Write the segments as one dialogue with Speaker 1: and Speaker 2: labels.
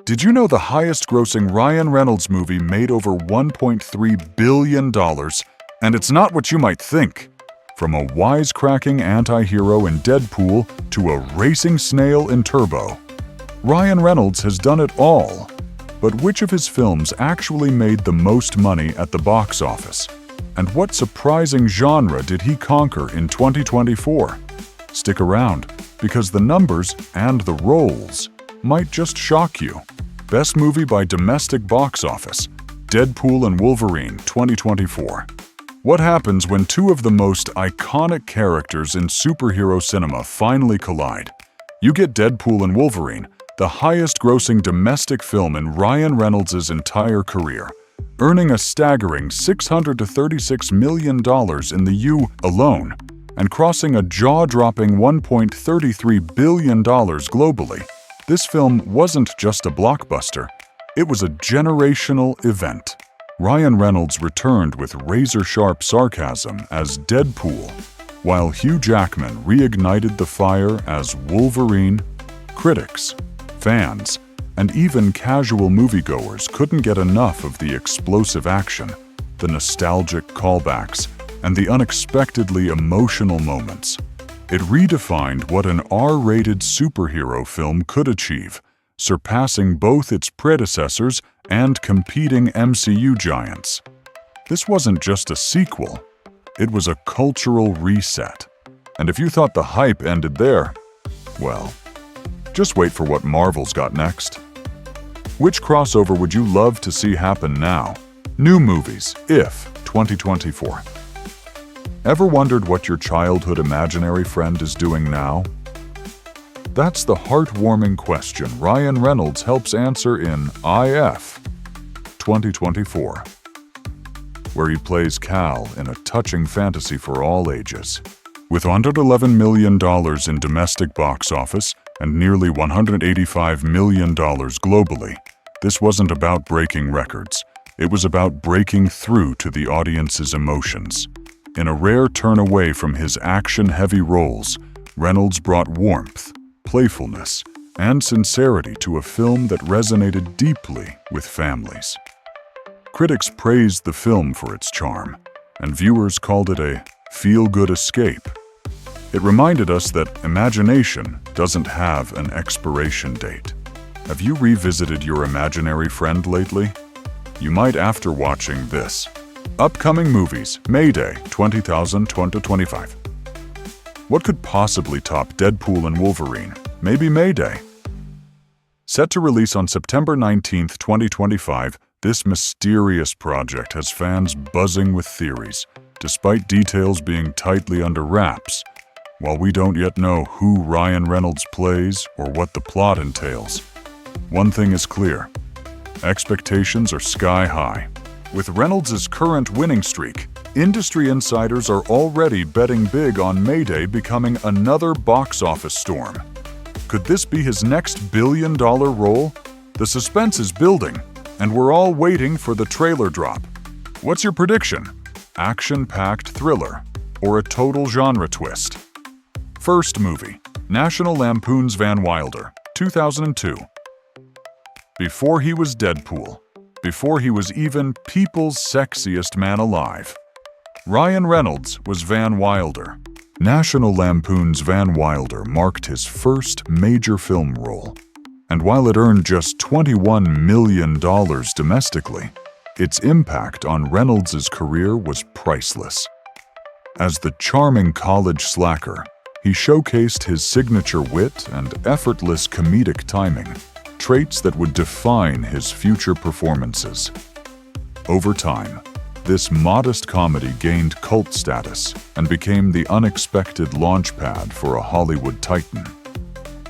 Speaker 1: Did you know the highest-grossing Ryan Reynolds movie made over $1.3 billion? And it's not what you might think. From a wisecracking anti-hero in Deadpool to a racing snail in Turbo, Ryan Reynolds has done it all. But which of his films actually made the most money at the box office? And what surprising genre did he conquer in 2024? Stick around, because the numbers and the roles might just shock you. Best Movie by Domestic Box Office, Deadpool and Wolverine 2024. What happens when two of the most iconic characters in superhero cinema finally collide? You get Deadpool and Wolverine, the highest-grossing domestic film in Ryan Reynolds' entire career, earning a staggering $636 million in the U alone, and crossing a jaw-dropping $1.33 billion globally. This film wasn't just a blockbuster, it was a generational event. Ryan Reynolds returned with razor-sharp sarcasm as Deadpool, while Hugh Jackman reignited the fire as Wolverine. Critics, fans, and even casual moviegoers couldn't get enough of the explosive action, the nostalgic callbacks, and the unexpectedly emotional moments. It redefined what an R-rated superhero film could achieve, surpassing both its predecessors and competing MCU giants. This wasn't just a sequel, it was a cultural reset. And if you thought the hype ended there, well, just wait for what Marvel's got next. Which crossover would you love to see happen now? New movies, if 2024. Ever wondered what your childhood imaginary friend is doing now? That's the heartwarming question Ryan Reynolds helps answer in IF 2024, where he plays Cal in a touching fantasy for all ages. With $111 million in domestic box office and nearly $185 million globally, this wasn't about breaking records. It was about breaking through to the audience's emotions. In a rare turn away from his action-heavy roles, Reynolds brought warmth, playfulness, and sincerity to a film that resonated deeply with families. Critics praised the film for its charm, and viewers called it a feel-good escape. It reminded us that imagination doesn't have an expiration date. Have you revisited your imaginary friend lately? You might after watching this. Upcoming movies, May Day 2025. What could possibly top Deadpool and Wolverine? Maybe May Day. Set to release on September 19, 2025, this mysterious project has fans buzzing with theories, despite details being tightly under wraps. While we don't yet know who Ryan Reynolds plays or what the plot entails, one thing is clear: expectations are sky high. With Reynolds' current winning streak, industry insiders are already betting big on May Day becoming another box office storm. Could this be his next billion-dollar role? The suspense is building, and we're all waiting for the trailer drop. What's your prediction? Action-packed thriller or a total genre twist? First movie, National Lampoon's Van Wilder, 2002. Before he was Deadpool, before he was even people's sexiest man alive, Ryan Reynolds was Van Wilder. National Lampoon's Van Wilder marked his first major film role, and while it earned just $21 million domestically, its impact on Reynolds' career was priceless. As the charming college slacker, he showcased his signature wit and effortless comedic timing, traits that would define his future performances. Over time, this modest comedy gained cult status and became the unexpected launchpad for a Hollywood titan.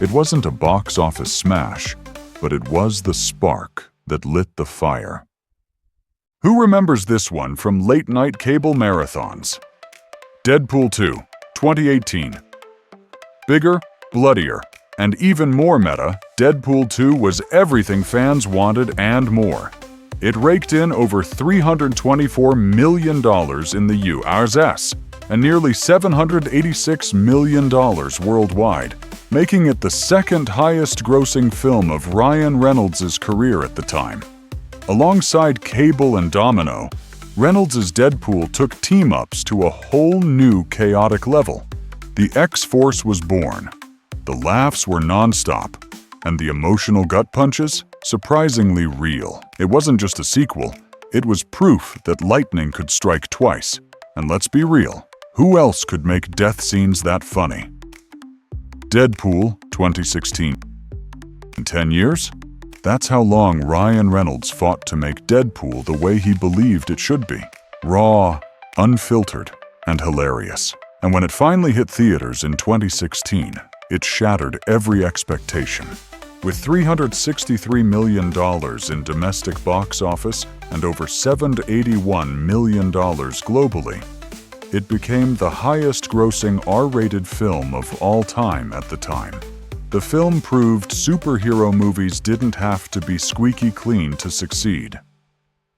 Speaker 1: It wasn't a box office smash, but it was the spark that lit the fire. Who remembers this one from late-night cable marathons? Deadpool 2, 2018. Bigger, bloodier, and even more meta, Deadpool 2 was everything fans wanted and more. It raked in over $324 million in the US and nearly $786 million worldwide. making it the second highest-grossing film of Ryan Reynolds' career at the time. Alongside Cable and Domino, Reynolds' Deadpool took team-ups to a whole new chaotic level. The X-Force was born. The laughs were non-stop, and the emotional gut punches, surprisingly real. It wasn't just a sequel, it was proof that lightning could strike twice. And let's be real, who else could make death scenes that funny? Deadpool, 2016. In 10 years? That's how long Ryan Reynolds fought to make Deadpool the way he believed it should be. Raw, unfiltered, and hilarious. And when it finally hit theaters in 2016, it shattered every expectation. With $363 million in domestic box office and over $781 million globally, it became the highest-grossing R-rated film of all time at the time. The film proved superhero movies didn't have to be squeaky clean to succeed.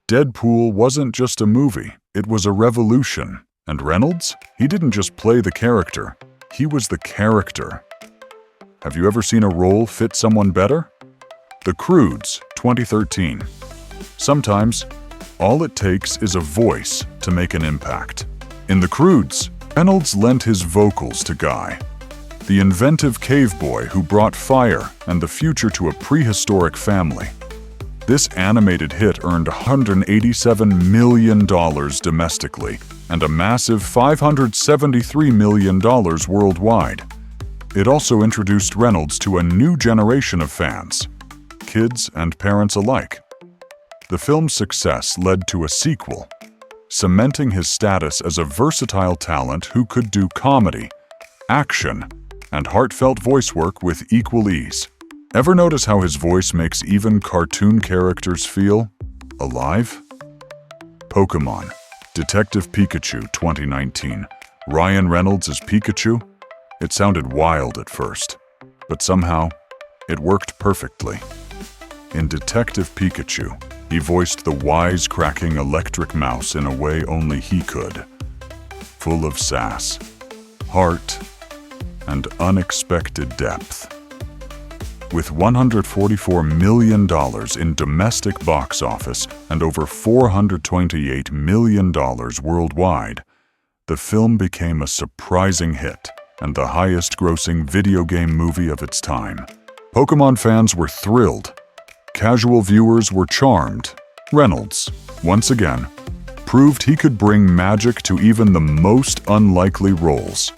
Speaker 1: Deadpool wasn't just a movie, it was a revolution. And Reynolds? He didn't just play the character, he was the character. Have you ever seen a role fit someone better? The Croods, 2013. Sometimes, all it takes is a voice to make an impact. In The Croods, Reynolds lent his vocals to Guy, the inventive cave boy who brought fire and the future to a prehistoric family. This animated hit earned $187 million domestically and a massive $573 million worldwide. It also introduced Reynolds to a new generation of fans, kids and parents alike. The film's success led to a sequel, cementing his status as a versatile talent who could do comedy, action, and heartfelt voice work with equal ease. Ever notice how his voice makes even cartoon characters feel alive? Pokémon, Detective Pikachu 2019. Ryan Reynolds as Pikachu? It sounded wild at first, but somehow, it worked perfectly. In Detective Pikachu, he voiced the wise-cracking electric mouse in a way only he could. Full of sass, heart, and unexpected depth. With $144 million in domestic box office and over $428 million worldwide, the film became a surprising hit and the highest-grossing video game movie of its time. Pokémon fans were thrilled. Casual viewers were charmed. Reynolds, once again, proved he could bring magic to even the most unlikely roles.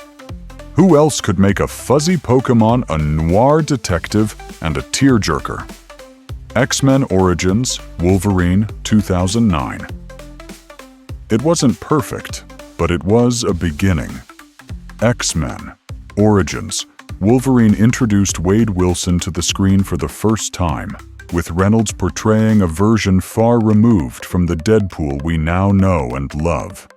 Speaker 1: Who else could make a fuzzy Pokémon a noir detective and a tearjerker? X-Men Origins, Wolverine, 2009. It wasn't perfect, but it was a beginning. X-Men Origins, Wolverine introduced Wade Wilson to the screen for the first time, with Reynolds portraying a version far removed from the Deadpool we now know and love.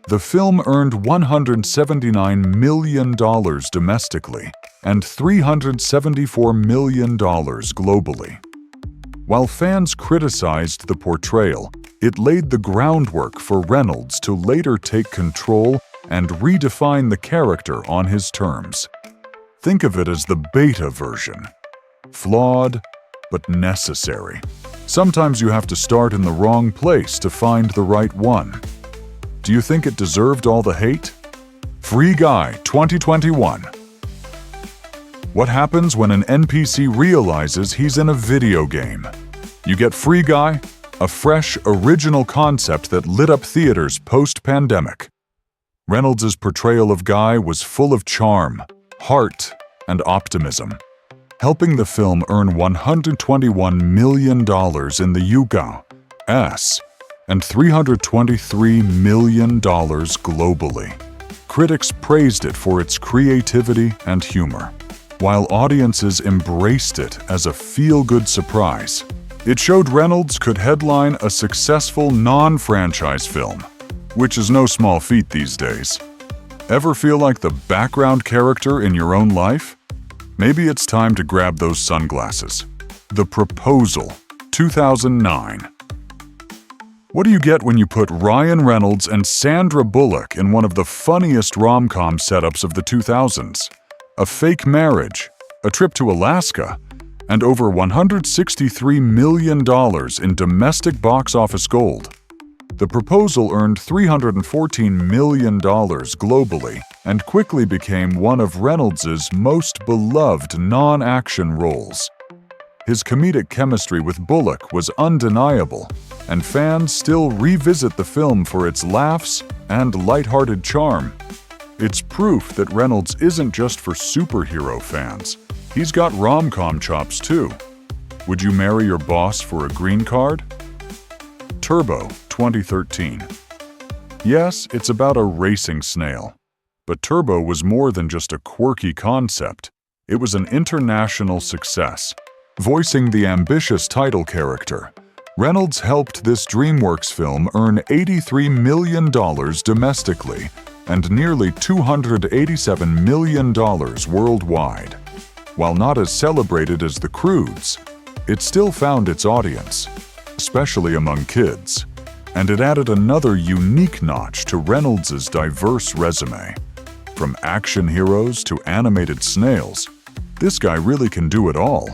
Speaker 1: The film earned $179 million domestically and $374 million globally. While fans criticized the portrayal, it laid the groundwork for Reynolds to later take control and redefine the character on his terms. Think of it as the beta version. Flawed, but necessary. Sometimes you have to start in the wrong place to find the right one. Do you think it deserved all the hate? Free Guy 2021. What happens when an NPC realizes he's in a video game? You get Free Guy, a fresh, original concept that lit up theaters post-pandemic. Reynolds' portrayal of Guy was full of charm, heart, and optimism, helping the film earn $121 million in the US and $323 million globally. Critics praised it for its creativity and humor, while audiences embraced it as a feel-good surprise. It showed Reynolds could headline a successful non-franchise film, which is no small feat these days. Ever feel like the background character in your own life? Maybe it's time to grab those sunglasses. The Proposal, 2009. What do you get when you put Ryan Reynolds and Sandra Bullock in one of the funniest rom-com setups of the 2000s? A fake marriage, a trip to Alaska, and over $163 million in domestic box office gold. The proposal earned $314 million globally and quickly became one of Reynolds' most beloved non-action roles. His comedic chemistry with Bullock was undeniable, and fans still revisit the film for its laughs and lighthearted charm. It's proof that Reynolds isn't just for superhero fans. He's got rom-com chops too. Would you marry your boss for a green card? Turbo, 2013. Yes, it's about a racing snail. But Turbo was more than just a quirky concept. It was an international success. Voicing the ambitious title character, Reynolds helped this DreamWorks film earn $83 million domestically and nearly $287 million worldwide. While not as celebrated as The Croods, it still found its audience, especially among kids, and it added another unique notch to Reynolds' diverse resume. From action heroes to animated snails, this guy really can do it all.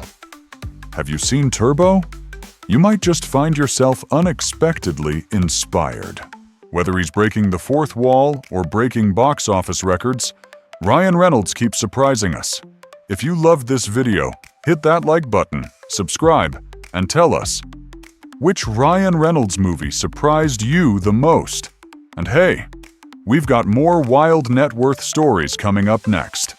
Speaker 1: Have you seen Turbo? You might just find yourself unexpectedly inspired. Whether he's breaking the fourth wall or breaking box office records, Ryan Reynolds keeps surprising us. If you loved this video, hit that like button, subscribe, and tell us, which Ryan Reynolds movie surprised you the most? And hey, we've got more wild net worth stories coming up next.